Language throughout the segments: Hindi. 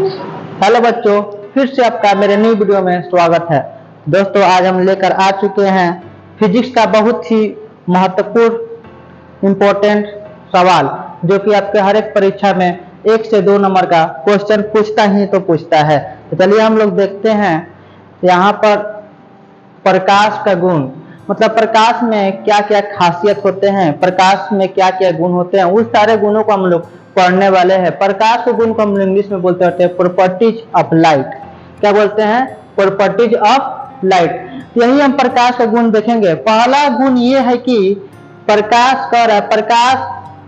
हेलो बच्चों, फिर से आपका मेरे न्यू वीडियो में स्वागत है। दोस्तों, आज हम लेकर आ चुके हैं फिजिक्स का बहुत ही महत्वपूर्ण इम्पोर्टेंट सवाल, जो कि आपके हर एक परीक्षा में 1 से 2 नंबर का क्वेश्चन पूछता है। तो चलिए हम लोग देखते हैं यहाँ पर प्रकाश का गुण, मतलब प्रकाश में क्या क्या खासियत होते हैं, प्रकाश में क्या क्या गुण होते हैं, उस सारे गुणों को हम लोग पढ़ने वाले हैं। प्रकाश के गुण को हम इंग्लिश में बोलते हैं प्रॉपर्टीज ऑफ लाइट। क्या बोलते हैं? Properties of light. यही हम प्रकाश का गुण देखेंगे। पहला गुण ये है कि प्रकाश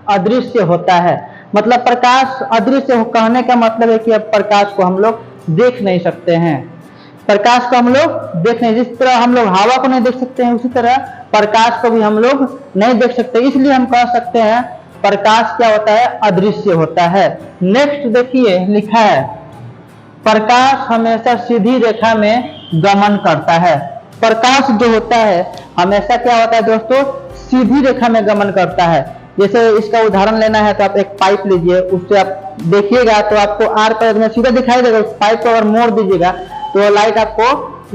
अदृश्य होता है। मतलब प्रकाश अदृश्य कहने का मतलब है कि अब प्रकाश को हम लोग देख नहीं सकते हैं। प्रकाश को हम लोग देख नहीं, जिस तरह हम लोग हवा को नहीं देख सकते हैं, उसी तरह प्रकाश को भी हम लोग नहीं देख सकते। इसलिए हम कह सकते हैं प्रकाश क्या होता है? अदृश्य होता है। नेक्स्ट देखिए, लिखा है प्रकाश हमेशा सीधी रेखा में गमन करता है। प्रकाश जो होता है हमेशा क्या होता है दोस्तों? सीधी रेखा में गमन करता है। जैसे इसका उदाहरण लेना है तो आप एक पाइप लीजिए, उससे आप देखिएगा तो आपको आर पर सीधा दिखाई देगा। उस पाइप को अगर मोड़ दीजिएगा तो लाइट आपको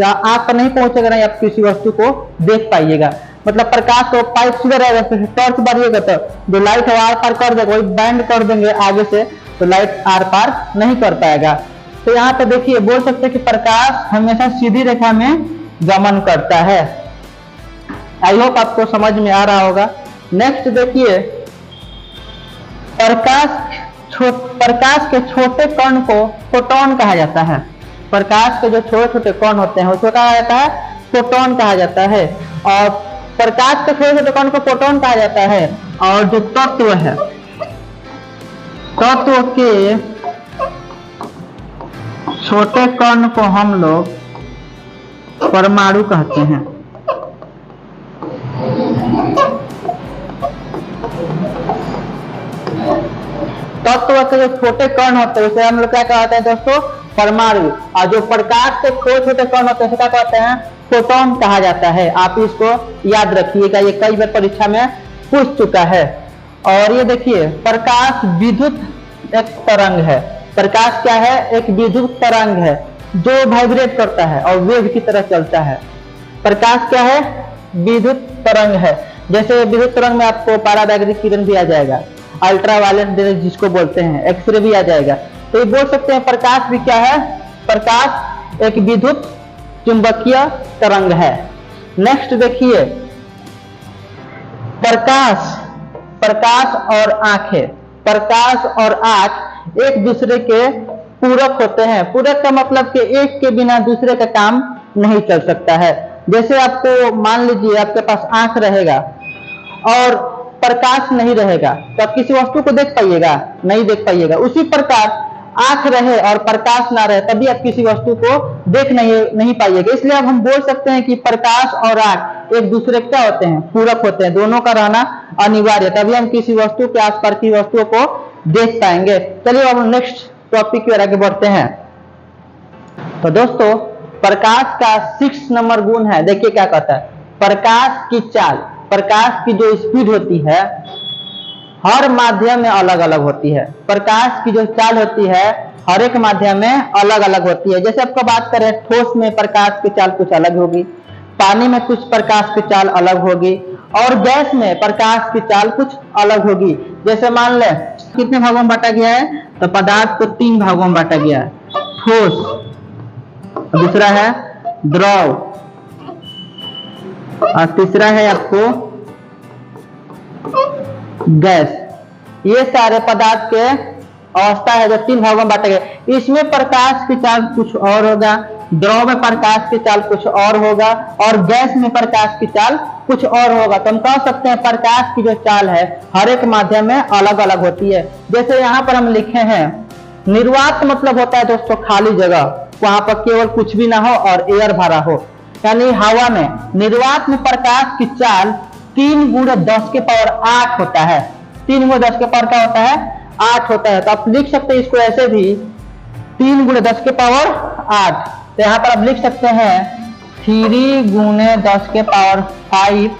आंख पर नहीं पहुंचेगा, नहीं आप किसी वस्तु को देख पाइएगा। मतलब प्रकाश तो पाइप सीधा रहेगा, टॉर्च मारिएगा तो जो लाइट है आर पार कर देगा, वही बैंड कर देंगे आगे से तो लाइट आर पार नहीं कर पाएगा। तो यहाँ पे देखिए बोल सकते हैं कि प्रकाश हमेशा सीधी रेखा में गमन करता है। आई होप आपको समझ में आ रहा होगा। नेक्स्ट देखिए, प्रकाश के छोटे कण को फोटोन कहा जाता है। प्रकाश के जो छोटे छोटे कण होते हैं उसको कहा जाता है फोटोन कहा जाता है। और प्रकाश के छोटे छोटे कण को फोटोन कहा जाता है। और जो तत्व है, तत्व के छोटे कण को हम लोग परमाणु कहते हैं। तत्व के जो छोटे कण होते हैं उसे हम लोग क्या कहते हैं दोस्तों? परमाणु। और जो प्रकाश के छोटे छोटे कण होते हैं क्या कहते हैं? फोटोन कहा जाता है। आप इसको याद रखिएगा, ये कई बार परीक्षा में पूछ चुका है। और ये देखिए, प्रकाश विद्युत एक तरंग है। प्रकाश क्या है? एक विद्युत तरंग है जो वाइब्रेट करता है और वेव की तरह चलता है। प्रकाश क्या है? विद्युत तरंग है। जैसे विद्युत तरंग में आपको पराबैंगनी किरण भी आ जाएगा, अल्ट्रावायलेट रेज जिसको बोलते हैं, एक्सरे भी आ जाएगा। तो ये बोल सकते हैं प्रकाश भी क्या है? प्रकाश एक विद्युत चुंबकीय तरंग है। नेक्स्ट देखिए, प्रकाश और आंखें। प्रकाश और आंख एक दूसरे के पूरक होते हैं। पूरक का मतलब कि एक के बिना दूसरे का काम नहीं चल सकता है। जैसे आपको मान लीजिए आपके पास आंख रहेगा और प्रकाश नहीं रहेगा तो आप किसी वस्तु को देख पाइएगा? नहीं देख पाइएगा। उसी प्रकार आंख रहे और प्रकाश ना रहे तभी आप किसी वस्तु को देख नहीं पाइएगा। इसलिए अब हम बोल सकते हैं कि प्रकाश और आंख एक दूसरे क्या होते हैं? पूरक होते हैं। दोनों का रहना अनिवार्य, तभी हम किसी वस्तु के आसपास की वस्तुओं को देख पाएंगे। चलिए अब नेक्स्ट टॉपिक की ओर आगे बढ़ते हैं। तो दोस्तों, प्रकाश का 6 नंबर गुण है। देखिए क्या कहता है, प्रकाश की चाल। प्रकाश की जो स्पीड होती है हर माध्यम में अलग अलग होती है। प्रकाश की जो चाल होती है हर एक माध्यम में अलग अलग होती है। जैसे आपको बात करें, ठोस में प्रकाश की चाल कुछ अलग होगी, पानी में कुछ प्रकाश की चाल अलग होगी, और गैस में प्रकाश की चाल कुछ अलग होगी। जैसे मान लें कितने भागों में बांटा गया है? तो पदार्थ को 3 भागों में बांटा गया है। ठोस, दूसरा है द्रव, और तीसरा है आपको गैस। ये सारे पदार्थ के अवस्था है जो 3 भागों में बांटे गए। इसमें प्रकाश की चाल कुछ और होगा, द्रव में प्रकाश की चाल कुछ और होगा, और गैस में प्रकाश की चाल कुछ और होगा। तो हम कह सकते हैं प्रकाश की जो चाल है हर एक माध्यम में अलग अलग होती है। जैसे यहाँ पर हम लिखे हैं निर्वात, मतलब होता है दोस्तों खाली जगह, वहां पर केवल कुछ भी ना हो और एयर भरा हो, यानी हवा में। निर्वात में प्रकाश की चाल 3 × 10 के पावर 8 होता है। 3 × 10 के पावर क्या होता है? 8 होता है। तो आप लिख सकते हैं इसको ऐसे भी, 3 × 10 के पावर 8। तो यहाँ पर आप लिख सकते हैं 3 × 10 के पावर 5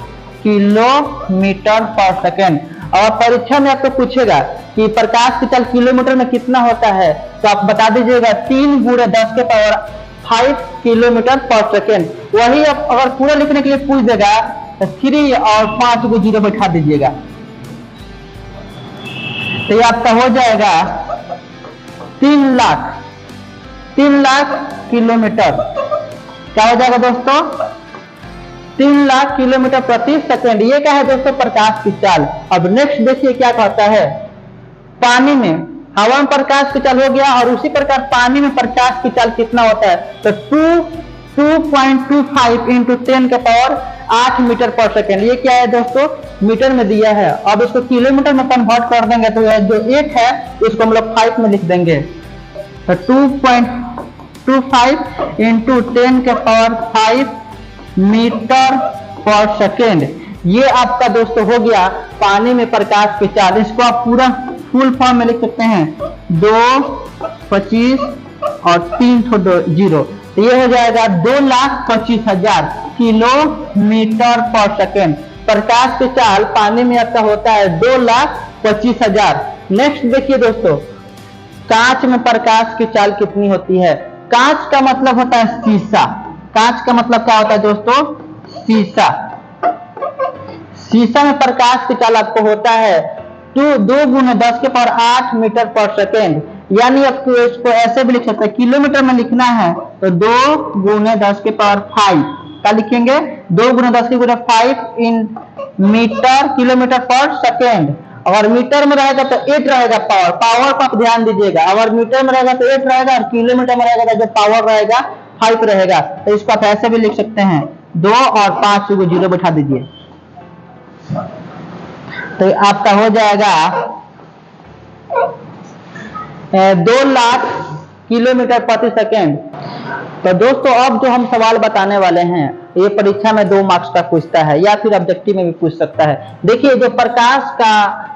किलोमीटर पर सेकेंड। और परीक्षा में आपको पूछेगा कि प्रकाश की चाल किलोमीटर में कितना होता है, तो आप बता दीजिएगा 3 × 10⁵ किलोमीटर पर सेकेंड। वही आप अगर पूरा लिखने के लिए पूछ देगा तो 3 और 5 को 0 बैठा दीजिएगा, तो ये आपका हो जाएगा 3 लाख किलोमीटर। क्या हो जाएगा दोस्तों? 3 लाख किलोमीटर प्रति सेकेंड। ये क्या है दोस्तों? प्रकाश की चाल। अब नेक्स्ट देखिए क्या कहता है, पानी में हवा में प्रकाश की चाल हो गया, और उसी प्रकार पानी में प्रकाश की चाल कितना होता है, तो 2.25 × 10⁸ मीटर पर सेकेंड। ये क्या है दोस्तों? मीटर में दिया है। अब इसको किलोमीटर में कन्वर्ट कर देंगे तो जो 8 है इसको हम लोग 5 में लिख देंगे, तो 2.25 × 10⁵ मीटर पर सेकेंड। ये आपका दोस्तों हो गया पानी में प्रकाश की चाल। इसको आप पूरा फुल फॉर्म में लिख सकते हैं, 2, 25 और 3 0, तो ये हो जाएगा 2,25,000 किलोमीटर पर सेकेंड। प्रकाश की चाल पानी में आपका होता है 2,25,000। नेक्स्ट देखिए दोस्तों, कांच में प्रकाश की चाल कितनी होती है? कांच का मतलब होता है शीशा। कांच का मतलब क्या होता है दोस्तों? शीशा। शीशा में प्रकाश की चाल आपको होता है 2 × 10⁸ मीटर पर सेकेंड। यानी आपको इसको ऐसे भी लिख सकते हैं, किलोमीटर में लिखना है तो 2 × 10⁵ क्या लिखेंगे? 2 × 10⁵ इन मीटर किलोमीटर पर सेकेंड। अगर मीटर में रहेगा तो 8 रहेगा पावर। पावर को आप ध्यान दीजिएगा, अगर मीटर में रहेगा तो 8 रहेगा और किलोमीटर में रहेगा तो जो पावर रहेगा 5 रहेगा। तो इसको आप ऐसे भी लिख सकते हैं, 2 और 5 को 0 बैठा दीजिए, तो आपका हो जाएगा 2 लाख किलोमीटर प्रति सेकेंड। तो दोस्तों अब जो हम सवाल बताने वाले हैं ये परीक्षा में 2 मार्क्स का पूछता है या फिर ऑब्जेक्टिव में भी पूछ सकता है। देखिए जो प्रकाश का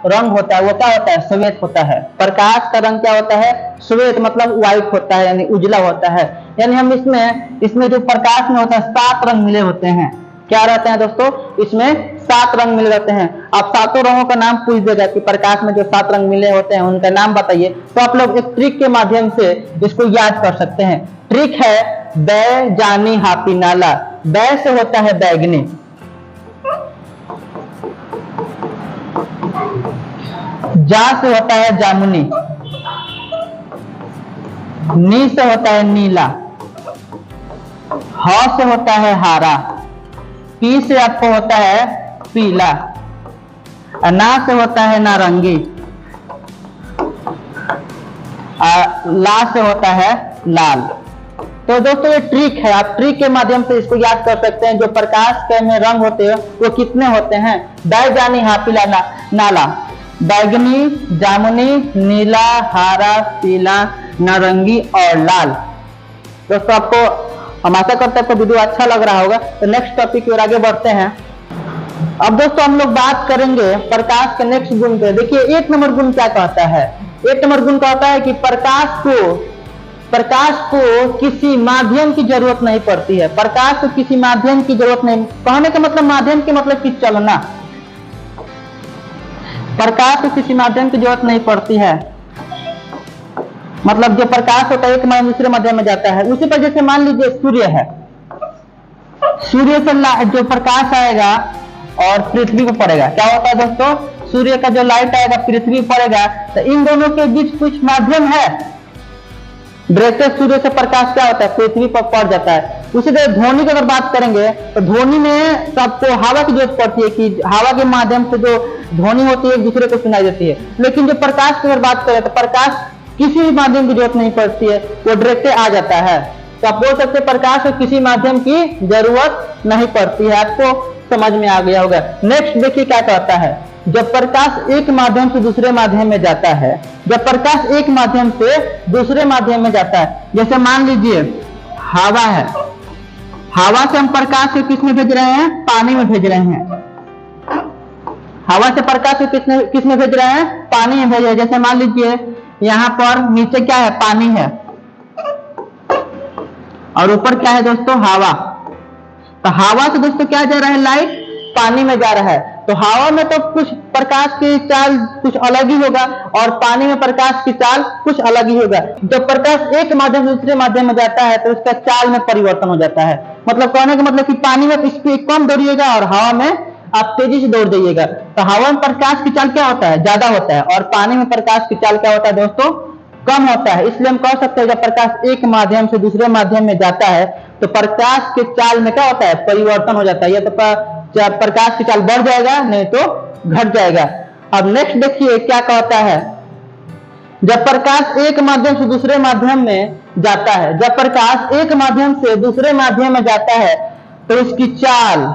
रंग होता है वो क्या होता है? श्वेत होता है। प्रकाश का रंग क्या होता है? श्वेत, मतलब व्हाइट होता है, यानी उजला होता है। यानी हम इसमें जो प्रकाश में होता है 7 रंग मिले होते हैं। क्या रहते हैं दोस्तों? इसमें 7 रंग मिले रहते हैं। आप 7 रंगों का नाम पूछ देगा कि प्रकाश में जो 7 रंग मिले होते हैं उनका नाम बताइए, तो आप लोग एक ट्रिक के माध्यम से इसको याद कर सकते हैं। ट्रिक है बै जानी हापी नाला। बै से होता है बैगनी, जा से होता है जामुनी, नी से होता है नीला, ह से होता है हारा, पी से आपको होता है पीला, ना से होता है नारंगी, ला से होता है लाल। तो दोस्तों ये ट्रिक है, आप ट्रिक के माध्यम से इसको याद कर सकते हैं। जो प्रकाश के में रंग होते हैं वो कितने होते हैं? बैजानी हापीला नाला, बैगनी, जामुनी, नीला, हरा, पीला, नारंगी और लाल। दोस्तों आपको हम आशा करते हैं आपको वीडियो अच्छा लग रहा होगा। तो नेक्स्ट टॉपिक की ओर आगे बढ़ते हैं। अब दोस्तों हम लोग बात करेंगे प्रकाश के नेक्स्ट गुण पे। देखिए 1 नंबर गुण क्या कहता है? 1 नंबर गुण कहता है कि प्रकाश को किसी माध्यम की जरूरत नहीं पड़ती है। प्रकाश को किसी माध्यम की जरूरत नहीं, कहने का मतलब माध्यम के मतलब कि चलना। प्रकाश को किसी माध्यम की जरूरत नहीं पड़ती है, मतलब जो प्रकाश होता है एक माध्यम दूसरे माध्यम में जाता है। उसी पर जैसे मान लीजिए सूर्य है, सूर्य से जो प्रकाश आएगा और पृथ्वी पर पड़ेगा, क्या होता है दोस्तों? सूर्य का जो लाइट आएगा पृथ्वी पर पड़ेगा, तो इन दोनों के बीच कुछ माध्यम है। डायरेक्ट सूर्य से प्रकाश क्या होता है? पृथ्वी पर पड़ जाता है। उसी तरह ध्वनि की अगर बात करेंगे तो ध्वनि में सबको हवा की जरूरत पड़ती है कि हवा के माध्यम से जो ध्वनि होती है एक दूसरे को सुनाई देती है। लेकिन जो प्रकाश की अगर बात करें तो प्रकाश किसी भी माध्यम की जरूरत नहीं पड़ती है, वो डायरेक्ट आ जाता है। तो आप बोल सकते हैं प्रकाश को किसी माध्यम की जरूरत नहीं पड़ती है। आपको समझ में आ गया होगा। नेक्स्ट देखिए क्या कहता है, जब प्रकाश एक माध्यम से दूसरे माध्यम में जाता है, जब प्रकाश एक माध्यम से दूसरे माध्यम में जाता है, जैसे मान लीजिए हवा है, हवा से हम प्रकाश को किस में भेज रहे हैं? पानी में भेज रहे हैं। हवा से प्रकाश को किस में भेज रहे हैं? पानी में भेज रहे हैं। जैसे मान लीजिए यहाँ पर नीचे क्या है? पानी है, और ऊपर क्या है दोस्तों? हवा। तो हवा से दोस्तों क्या जा रहा है? लाइट पानी में जा रहा है। तो हवा में तो कुछ प्रकाश की चाल कुछ अलग ही होगा और पानी में प्रकाश की चाल कुछ अलग ही होगा। जब प्रकाश एक माध्यम से दूसरे माध्यम में जाता है तो उसका चाल में परिवर्तन हो जाता है। मतलब कहने का मतलब कि पानी में स्पीड कम दौड़िएगा और हवा में आप तेजी से दौड़ जाइएगा। तो हवा में प्रकाश की चाल क्या होता है, ज्यादा होता है, और पानी में प्रकाश की चाल क्या होता है दोस्तों, कम होता है। इसलिए हम कह सकते हैं जब प्रकाश एक माध्यम से दूसरे माध्यम में जाता है तो प्रकाश के चाल में क्या होता है, परिवर्तन हो जाता है। या तो प्रकाश की चाल बढ़ जाएगा, नहीं तो घट जाएगा। अब नेक्स्ट देखिए क्या कहता है, जब प्रकाश एक माध्यम से दूसरे माध्यम में जाता है, जब प्रकाश एक माध्यम से दूसरे माध्यम में जाता है तो उसकी चाल,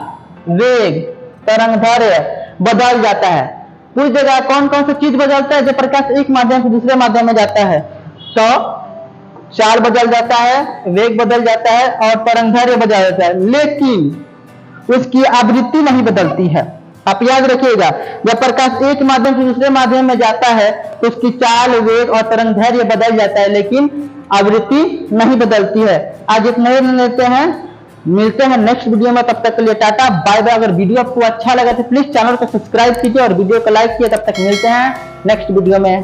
वेग, तरंगदैर्घ्य बदल जाता है। कुछ जगह कौन कौन सी चीज बदलता है जब प्रकाश एक माध्यम से दूसरे माध्यम में जाता है, तो चाल बदल जाता है, वेग बदल जाता है और तरंगदैर्घ्य बदल जाता है, लेकिन उसकी आवृत्ति नहीं बदलती है। आप याद रखिएगा, जब प्रकाश एक माध्यम से दूसरे माध्यम में जाता है तो उसकी चाल, वेग और तरंगदैर्घ्य बदल जाता है, लेकिन आवृत्ति नहीं बदलती है। आज इतना ही लेते हैं, मिलते हैं नेक्स्ट वीडियो में। तब तक के लिए टाटा बाय बाय। अगर वीडियो आपको अच्छा लगा तो प्लीज चैनल को सब्सक्राइब कीजिए और वीडियो को लाइक कीजिए। तब तक मिलते हैं नेक्स्ट वीडियो में।